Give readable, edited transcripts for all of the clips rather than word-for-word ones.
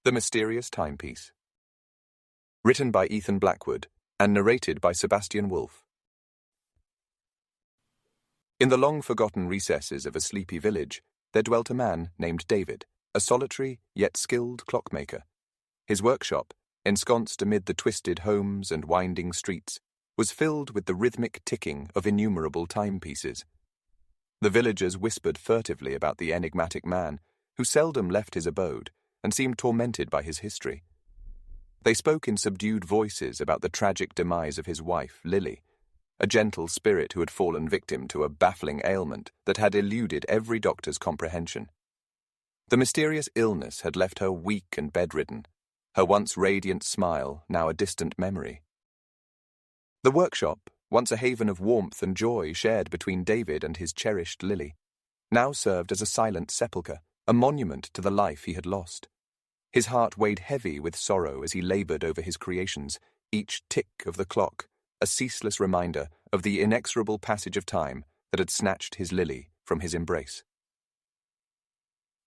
The Mysterious Timepiece. Written by Ethan Blackwood and narrated by Sebastian Wolf. In the long-forgotten recesses of a sleepy village, there dwelt a man named David, a solitary yet skilled clockmaker. His workshop, ensconced amid the twisted homes and winding streets, was filled with the rhythmic ticking of innumerable timepieces. The villagers whispered furtively about the enigmatic man, who seldom left his abode and seemed tormented by his history. They spoke in subdued voices about the tragic demise of his wife, Lily, a gentle spirit who had fallen victim to a baffling ailment that had eluded every doctor's comprehension. The mysterious illness had left her weak and bedridden, her once radiant smile now a distant memory. The workshop, once a haven of warmth and joy shared between David and his cherished Lily, now served as a silent sepulchre, a monument to the life he had lost. His heart weighed heavy with sorrow as he laboured over his creations, each tick of the clock a ceaseless reminder of the inexorable passage of time that had snatched his Lily from his embrace.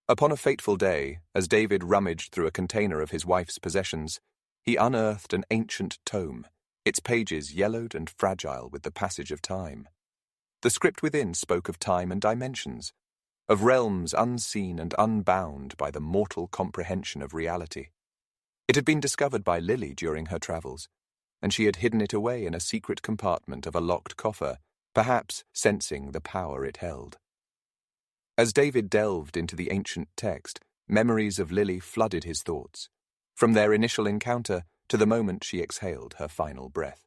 Upon a fateful day, as David rummaged through a container of his wife's possessions, he unearthed an ancient tome, its pages yellowed and fragile with the passage of time. The script within spoke of time and dimensions, of realms unseen and unbound by the mortal comprehension of reality. It had been discovered by Lily during her travels, and she had hidden it away in a secret compartment of a locked coffer, perhaps sensing the power it held. As David delved into the ancient text, memories of Lily flooded his thoughts, from their initial encounter to the moment she exhaled her final breath.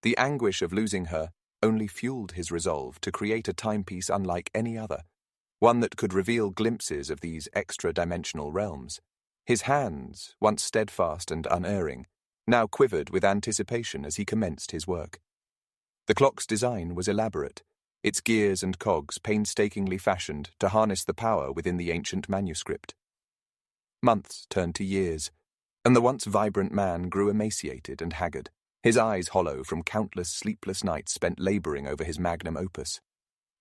The anguish of losing her only fueled his resolve to create a timepiece unlike any other, one that could reveal glimpses of these extra-dimensional realms. His hands, once steadfast and unerring, now quivered with anticipation as he commenced his work. The clock's design was elaborate, its gears and cogs painstakingly fashioned to harness the power within the ancient manuscript. Months turned to years, and the once vibrant man grew emaciated and haggard, his eyes hollow from countless sleepless nights spent labouring over his magnum opus.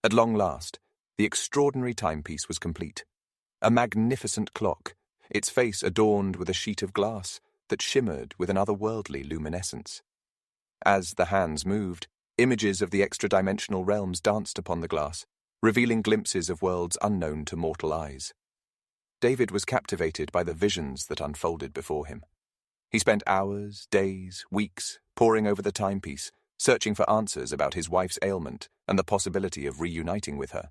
At long last, the extraordinary timepiece was complete. A magnificent clock, its face adorned with a sheet of glass that shimmered with an otherworldly luminescence. As the hands moved, images of the extra-dimensional realms danced upon the glass, revealing glimpses of worlds unknown to mortal eyes. David was captivated by the visions that unfolded before him. He spent hours, days, weeks, poring over the timepiece, searching for answers about his wife's ailment and the possibility of reuniting with her.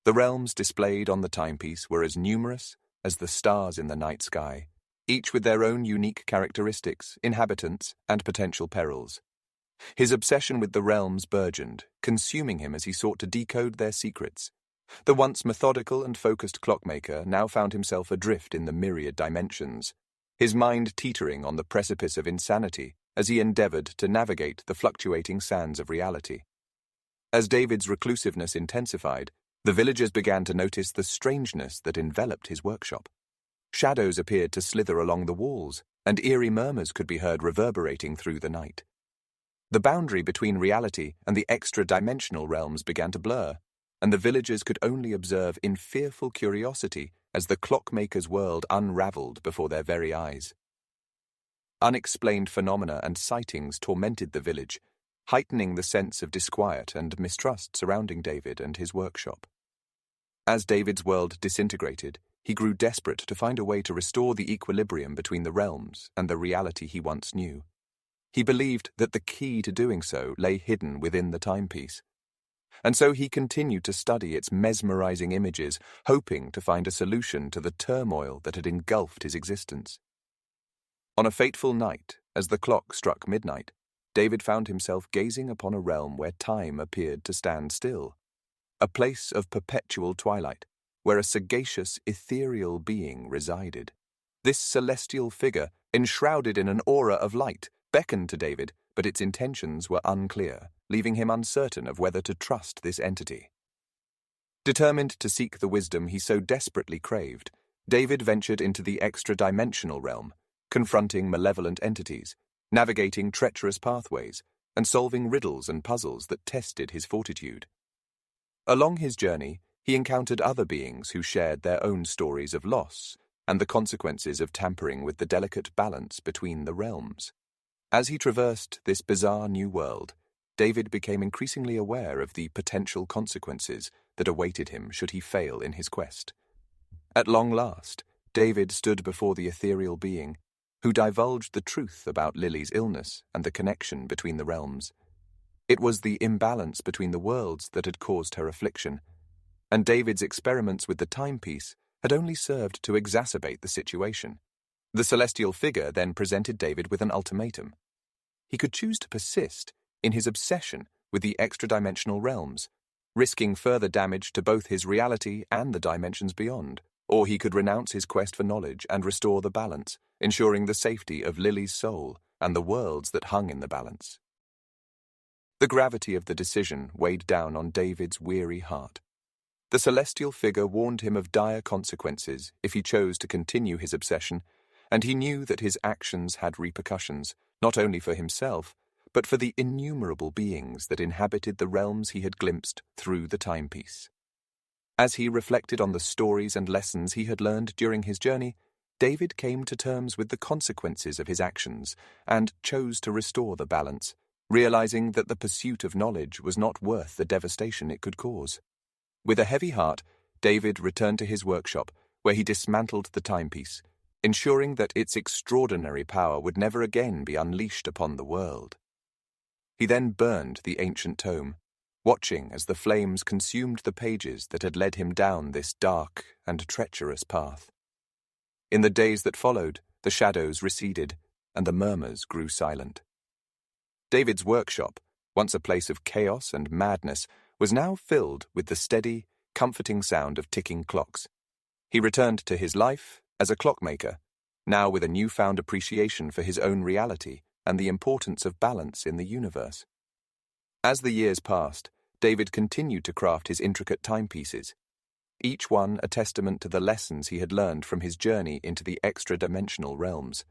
The realms displayed on the timepiece were as numerous as the stars in the night sky, each with their own unique characteristics, inhabitants, and potential perils. His obsession with the realms burgeoned, consuming him as he sought to decode their secrets. The once methodical and focused clockmaker now found himself adrift in the myriad dimensions, his mind teetering on the precipice of insanity as he endeavoured to navigate the fluctuating sands of reality. As David's reclusiveness intensified, the villagers began to notice the strangeness that enveloped his workshop. Shadows appeared to slither along the walls, and eerie murmurs could be heard reverberating through the night. The boundary between reality and the extra-dimensional realms began to blur, and the villagers could only observe in fearful curiosity as the clockmaker's world unravelled before their very eyes. Unexplained phenomena and sightings tormented the village, heightening the sense of disquiet and mistrust surrounding David and his workshop. As David's world disintegrated, he grew desperate to find a way to restore the equilibrium between the realms and the reality he once knew. He believed that the key to doing so lay hidden within the timepiece. And so he continued to study its mesmerizing images, hoping to find a solution to the turmoil that had engulfed his existence. On a fateful night, as the clock struck midnight, David found himself gazing upon a realm where time appeared to stand still, a place of perpetual twilight, where a sagacious, ethereal being resided. This celestial figure, enshrouded in an aura of light, beckoned to David, but its intentions were unclear, leaving him uncertain of whether to trust this entity. Determined to seek the wisdom he so desperately craved, David ventured into the extra-dimensional realm, confronting malevolent entities, navigating treacherous pathways, and solving riddles and puzzles that tested his fortitude. Along his journey, he encountered other beings who shared their own stories of loss, and the consequences of tampering with the delicate balance between the realms. As he traversed this bizarre new world, David became increasingly aware of the potential consequences that awaited him should he fail in his quest. At long last, David stood before the ethereal being, who divulged the truth about Lily's illness and the connection between the realms. It was the imbalance between the worlds that had caused her affliction, and David's experiments with the timepiece had only served to exacerbate the situation. The celestial figure then presented David with an ultimatum. He could choose to persist in his obsession with the extra-dimensional realms, risking further damage to both his reality and the dimensions beyond, or he could renounce his quest for knowledge and restore the balance, ensuring the safety of Lily's soul and the worlds that hung in the balance. The gravity of the decision weighed down on David's weary heart. The celestial figure warned him of dire consequences if he chose to continue his obsession, and he knew that his actions had repercussions, not only for himself, but for the innumerable beings that inhabited the realms he had glimpsed through the timepiece. As he reflected on the stories and lessons he had learned during his journey, David came to terms with the consequences of his actions and chose to restore the balance, realizing that the pursuit of knowledge was not worth the devastation it could cause. With a heavy heart, David returned to his workshop, where he dismantled the timepiece, ensuring that its extraordinary power would never again be unleashed upon the world. He then burned the ancient tome, watching as the flames consumed the pages that had led him down this dark and treacherous path. In the days that followed, the shadows receded, and the murmurs grew silent. David's workshop, once a place of chaos and madness, was now filled with the steady, comforting sound of ticking clocks. He returned to his life as a clockmaker, now with a newfound appreciation for his own reality and the importance of balance in the universe. As the years passed, David continued to craft his intricate timepieces, each one a testament to the lessons he had learned from his journey into the extra-dimensional realms.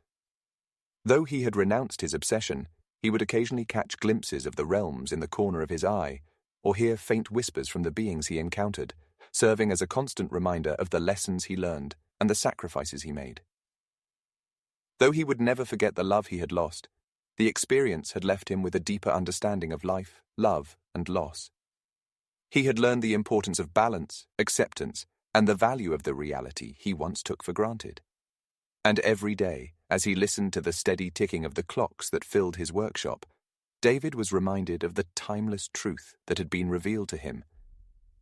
Though he had renounced his obsession, he would occasionally catch glimpses of the realms in the corner of his eye, or hear faint whispers from the beings he encountered, serving as a constant reminder of the lessons he learned and the sacrifices he made. Though he would never forget the love he had lost, the experience had left him with a deeper understanding of life, love, and loss. He had learned the importance of balance, acceptance, and the value of the reality he once took for granted. And every day, as he listened to the steady ticking of the clocks that filled his workshop, David was reminded of the timeless truth that had been revealed to him,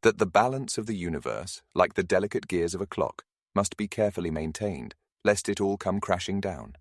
that the balance of the universe, like the delicate gears of a clock, must be carefully maintained, lest it all come crashing down.